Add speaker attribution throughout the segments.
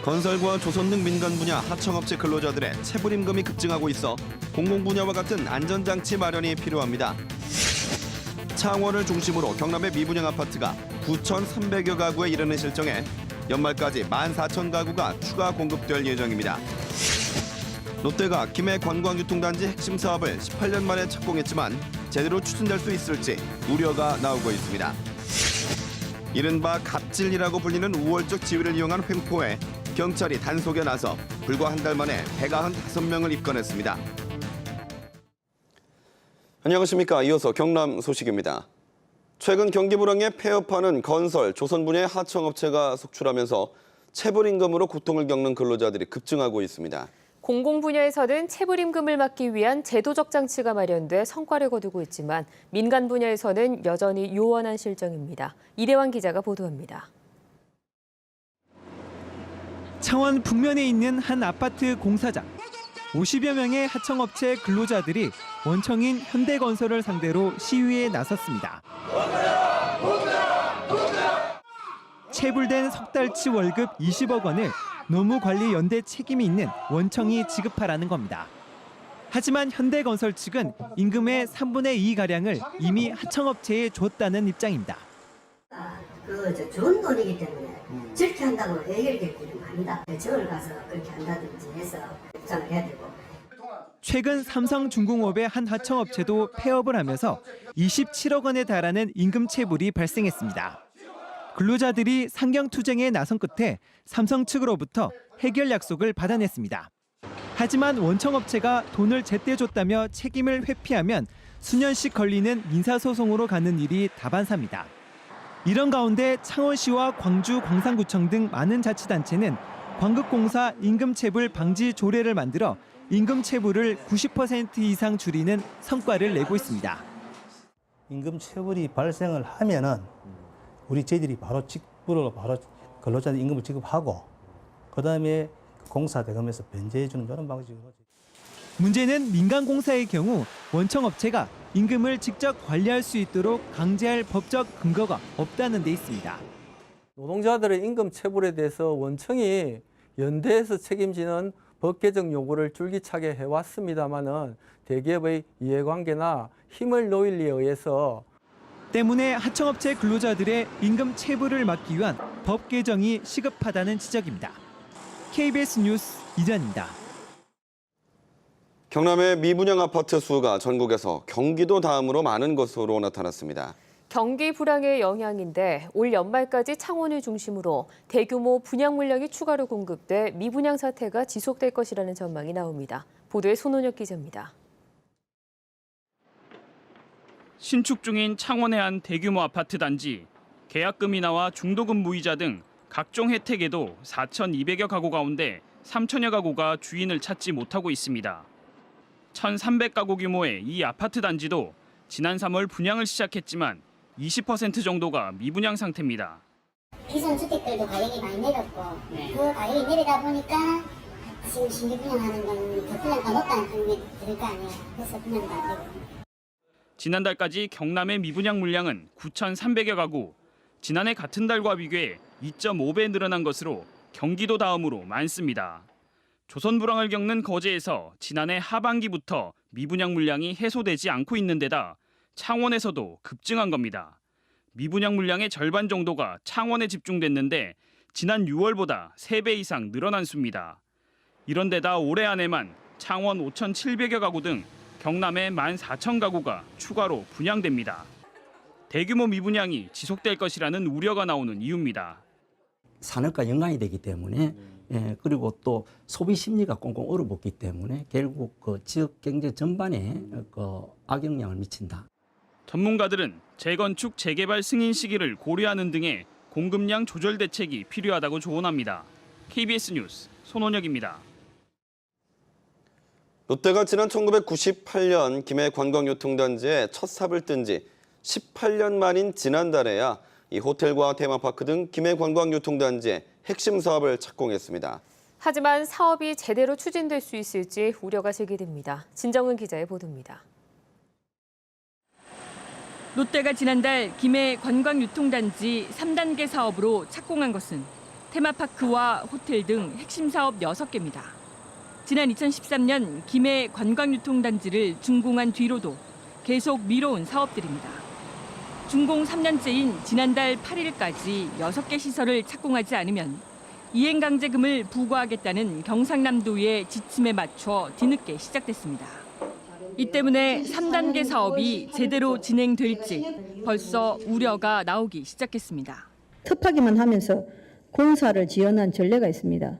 Speaker 1: 건설과 조선 등 민간 분야 하청업체 근로자들의 체불임금이 급증하고 있어 공공 분야와 같은 안전장치 마련이 필요합니다. 창원을 중심으로 경남의 미분양 아파트가 9,300여 가구에 이르는 실정에 연말까지 14,000가구가 추가 공급될 예정입니다. 롯데가 김해 관광유통단지 핵심 사업을 18년 만에 착공했지만 제대로 추진될 수 있을지 우려가 나오고 있습니다. 이른바 갑질이라고 불리는 우월적 지위를 이용한 횡포에 경찰이 단속에 나서 불과 한 달 만에 195명을 입건했습니다. 안녕하십니까. 이어서 경남 소식입니다. 최근 경기 불황에 폐업하는 건설, 조선 분야의 하청업체가 속출하면서 체불임금으로 고통을 겪는 근로자들이 급증하고 있습니다.
Speaker 2: 공공 분야에서는 체불임금을 막기 위한 제도적 장치가 마련돼 성과를 거두고 있지만 민간 분야에서는 여전히 요원한 실정입니다. 이대환 기자가 보도합니다.
Speaker 3: 창원 북면에 있는 한 아파트 공사장. 50여 명의 하청업체 근로자들이 원청인 현대건설을 상대로 시위에 나섰습니다. 체불된 석 달치 월급 20억 원을 노무관리연대 책임이 있는 원청이 지급하라는 겁니다. 하지만 현대건설 측은 임금의 3분의 2가량을 이미 하청업체에 줬다는 입장입니다.
Speaker 4: 좋은 돈이기 때문에 저렇게 한다고 해결될 일은 아니다. 저를 가서 그렇게 한다든지 해서 입장을 해야 되고.
Speaker 3: 최근 삼성중공업의 한 하청업체도 폐업을 하면서 27억 원에 달하는 임금 체불이 발생했습니다. 근로자들이 상경투쟁에 나선 끝에 삼성 측으로부터 해결 약속을 받아냈습니다. 하지만 원청업체가 돈을 제때 줬다며 책임을 회피하면 수년씩 걸리는 민사소송으로 가는 일이 다반사입니다. 이런 가운데 창원시와 광주 광산구청 등 많은 자치단체는 광급공사 임금체불 방지 조례를 만들어 임금체불을 90% 이상 줄이는 성과를 내고 있습니다.
Speaker 5: 임금체불이 발생을 하면은 저희들이 바로 직불로 바로 근로자들 임금을 지급하고 그다음에 공사 대금에서 변제해주는 그런 방식으로.
Speaker 3: 문제는 민간 공사의 경우 원청업체가 임금을 직접 관리할 수 있도록 강제할 법적 근거가 없다는 데 있습니다.
Speaker 6: 노동자들의 임금 체불에 대해서 원청이 연대해서 책임지는 법 개정 요구를 줄기차게 해왔습니다마는 대기업의 이해관계나 힘을 놓일 리에 의해서
Speaker 3: 때문에 하청업체 근로자들의 임금 체불을 막기 위한 법 개정이 시급하다는 지적입니다. KBS 뉴스 이전입니다.
Speaker 1: 경남의 미분양 아파트 수가 전국에서 경기도 다음으로 많은 것으로 나타났습니다.
Speaker 2: 경기 불황의 영향인데 올 연말까지 창원을 중심으로 대규모 분양 물량이 추가로 공급돼 미분양 사태가 지속될 것이라는 전망이 나옵니다. 보도에 손원혁 기자입니다.
Speaker 7: 신축 중인 창원의 한 대규모 아파트 단지. 계약금이 나와 중도금 무이자 등 각종 혜택에도 4,200여 가구 가운데 3,000여 가구가 주인을 찾지 못하고 있습니다. 1,300가구 규모의 이 아파트 단지도 지난 3월 분양을 시작했지만 20% 정도가 미분양 상태입니다.
Speaker 8: 기존 주택들도 가격이 많이 내렸고 그 가격이 내리다 보니까 지금 신규 분양하는 건 더 분양가 높다는 판단이 들 거 아니에요. 그래서 분양도 안 되고.
Speaker 7: 지난달까지 경남의 미분양 물량은 9,300여 가구. 지난해 같은 달과 비교해 2.5배 늘어난 것으로 경기도 다음으로 많습니다. 조선 불황을 겪는 거제에서 지난해 하반기부터 미분양 물량이 해소되지 않고 있는 데다 창원에서도 급증한 겁니다. 미분양 물량의 절반 정도가 창원에 집중됐는데 지난 6월보다 3배 이상 늘어난 수입니다. 이런 데다 올해 안에만 창원 5,700여 가구 등 경남의 14,000가구가 추가로 분양됩니다. 대규모 미분양이 지속될 것이라는 우려가 나오는 이유입니다.
Speaker 9: 산업과 연관이 되기 때문에 그리고 또 소비 심리가 꽁꽁 얼어붙기 때문에 결국 그 지역 경제 전반에 악영향을 미친다.
Speaker 7: 전문가들은 재건축, 재개발 승인 시기를 고려하는 등의 공급량 조절 대책이 필요하다고 조언합니다. KBS 뉴스 손원혁입니다.
Speaker 1: 롯데가 지난 1998년 김해 관광유통단지에 첫 삽을 뜬 지 18년 만인 지난달에야 이 호텔과 테마파크 등 김해 관광유통단지의 핵심 사업을 착공했습니다.
Speaker 2: 하지만 사업이 제대로 추진될 수 있을지 우려가 제기됩니다. 진정은 기자의 보도입니다.
Speaker 10: 롯데가 지난달 김해 관광유통단지 3단계 사업으로 착공한 것은 테마파크와 호텔 등 핵심 사업 6개입니다. 지난 2013년 김해 관광유통단지를 준공한 뒤로도 계속 미뤄온 사업들입니다. 준공 3년째인 지난달 8일까지 6개 시설을 착공하지 않으면 이행강제금을 부과하겠다는 경상남도의 지침에 맞춰 뒤늦게 시작됐습니다. 이 때문에 3단계 사업이 제대로 진행될지 벌써 우려가 나오기 시작했습니다.
Speaker 11: 특파기만 하면서 공사를 지연한 전례가 있습니다.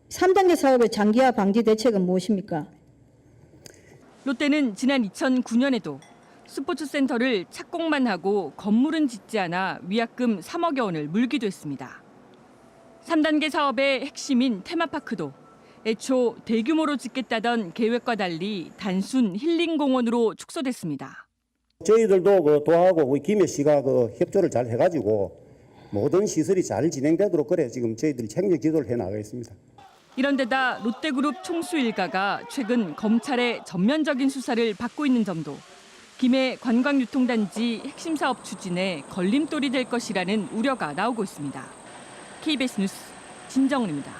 Speaker 11: 3단계 사업의 장기화 방지 대책은 무엇입니까?
Speaker 10: 롯데는 지난 2009년에도 스포츠센터를 착공만 하고 건물은 짓지 않아 위약금 3억여 원을 물기도 했습니다. 3단계 사업의 핵심인 테마파크도 애초 대규모로 짓겠다던 계획과 달리 단순 힐링공원으로 축소됐습니다.
Speaker 12: 저희들도 도하고 우리 김해시가 협조를 잘 해가지고 모든 시설이 잘 진행되도록 그래 지금 저희들이 책임적 지도를 해나가겠습니다.
Speaker 10: 이런데다 롯데그룹 총수 일가가 최근 검찰의 전면적인 수사를 받고 있는 점도 김해 관광유통단지 핵심 사업 추진에 걸림돌이 될 것이라는 우려가 나오고 있습니다. KBS 뉴스 진정은입니다.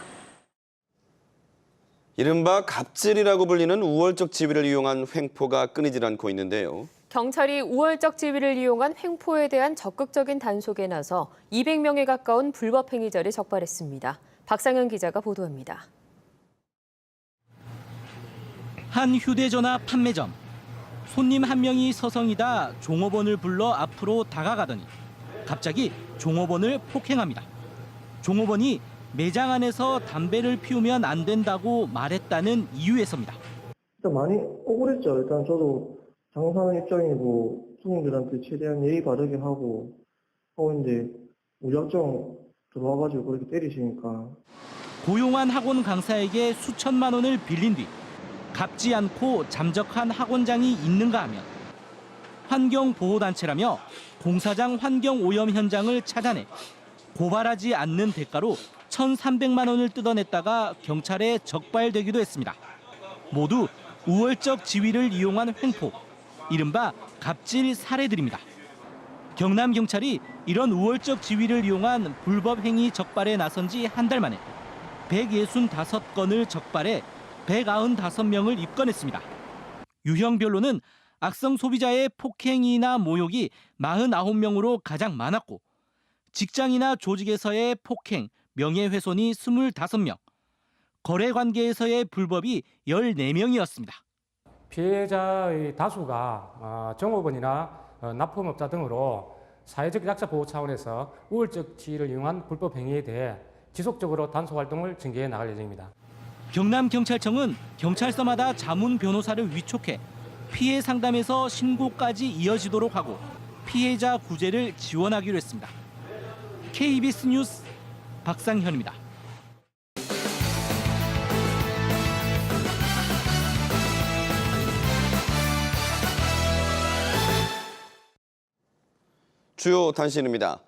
Speaker 1: 이른바 갑질이라고 불리는 우월적 지위를 이용한 횡포가 끊이질 않고 있는데요.
Speaker 2: 경찰이 우월적 지위를 이용한 횡포에 대한 적극적인 단속에 나서 200명에 가까운 불법 행위자를 적발했습니다. 박상현 기자가 보도합니다.
Speaker 3: 한 휴대전화 판매점. 손님 한 명이 서성이다 종업원을 불러 앞으로 다가가더니 갑자기 종업원을 폭행합니다. 종업원이 매장 안에서 담배를 피우면 안 된다고 말했다는 이유에서입니다.
Speaker 13: 일단 많이 억울했죠. 일단 저도 장사하는 입장이고 손님들한테 최대한 예의 바르게 하고 있는데 무작정 들어와가지고 그렇게 때리시니까.
Speaker 3: 고용한 학원 강사에게 수천만 원을 빌린 뒤 갚지 않고 잠적한 학원장이 있는가 하면 환경보호단체라며 공사장 환경오염 현장을 찾아내 고발하지 않는 대가로 1,300만 원을 뜯어냈다가 경찰에 적발되기도 했습니다. 모두 우월적 지위를 이용한 횡포, 이른바 갑질 사례들입니다. 경남경찰이 이런 우월적 지위를 이용한 불법 행위 적발에 나선 지 한 달 만에 165건을 적발해 195명을 입건했습니다. 유형별로는 악성 소비자의 폭행이나 모욕이 49명으로 가장 많았고 직장이나 조직에서의 폭행, 명예훼손이 25명, 거래관계에서의 불법이 14명이었습니다.
Speaker 14: 피해자의 다수가 종업원이나 납품업자 등으로 사회적 약자 보호 차원에서 우월적 지위를 이용한 불법 행위에 대해 지속적으로 단속 활동을 전개해 나갈 예정입니다.
Speaker 3: 경남경찰청은 경찰서마다 자문 변호사를 위촉해 피해 상담에서 신고까지 이어지도록 하고 피해자 구제를 지원하기로 했습니다. KBS 뉴스 박상현입니다.
Speaker 1: 주요 단신입니다.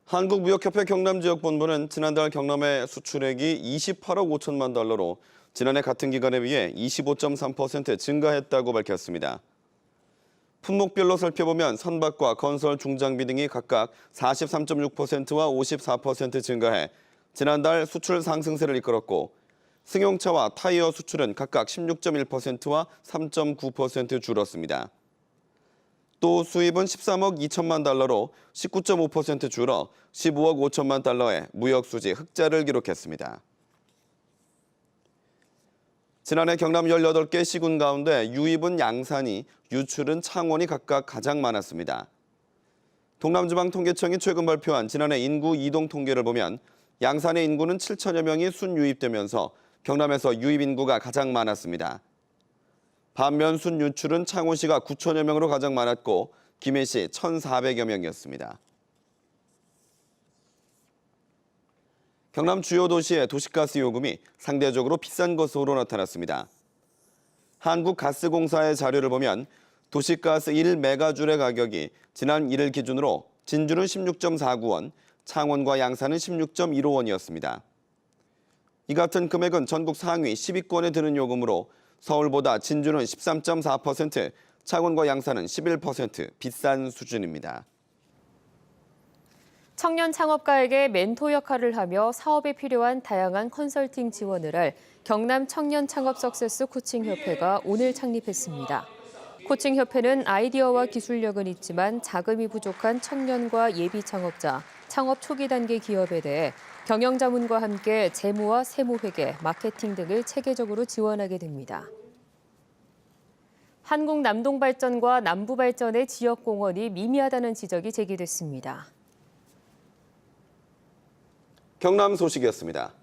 Speaker 1: 한국무역협회 경남지역본부는 지난달 경남의 수출액이 28억 5천만 달러로 지난해 같은 기간에 비해 25.3% 증가했다고 밝혔습니다. 품목별로 살펴보면 선박과 건설 중장비 등이 각각 43.6%와 54% 증가해 지난달 수출 상승세를 이끌었고 승용차와 타이어 수출은 각각 16.1%와 3.9% 줄었습니다. 또 수입은 13억 2천만 달러로 19.5% 줄어 15억 5천만 달러의 무역수지 흑자를 기록했습니다. 지난해 경남 18개 시군 가운데 유입은 양산이, 유출은 창원이 각각 가장 많았습니다. 동남지방통계청이 최근 발표한 지난해 인구 이동 통계를 보면 양산의 인구는 7천여 명이 순유입되면서 경남에서 유입 인구가 가장 많았습니다. 반면 순유출은 창원시가 9천여 명으로 가장 많았고 김해시 1,400여 명이었습니다. 경남 주요 도시의 도시가스 요금이 상대적으로 비싼 것으로 나타났습니다. 한국가스공사의 자료를 보면 도시가스 1메가줄의 가격이 지난 1일 기준으로 진주는 16.49원, 창원과 양산은 16.15원이었습니다. 이 같은 금액은 전국 상위 10위권에 드는 요금으로 서울보다 진주는 13.4%, 창원과 양산은 11% 비싼 수준입니다.
Speaker 2: 청년 창업가에게 멘토 역할을 하며 사업에 필요한 다양한 컨설팅 지원을 할 경남 청년 창업 석세스 코칭협회가 오늘 창립했습니다. 코칭협회는 아이디어와 기술력은 있지만 자금이 부족한 청년과 예비 창업자, 창업 초기 단계 기업에 대해 경영자문과 함께 재무와 세무회계, 마케팅 등을 체계적으로 지원하게 됩니다. 한국 남동발전과 남부발전의 지역공헌이 미미하다는 지적이 제기됐습니다.
Speaker 1: 경남 소식이었습니다.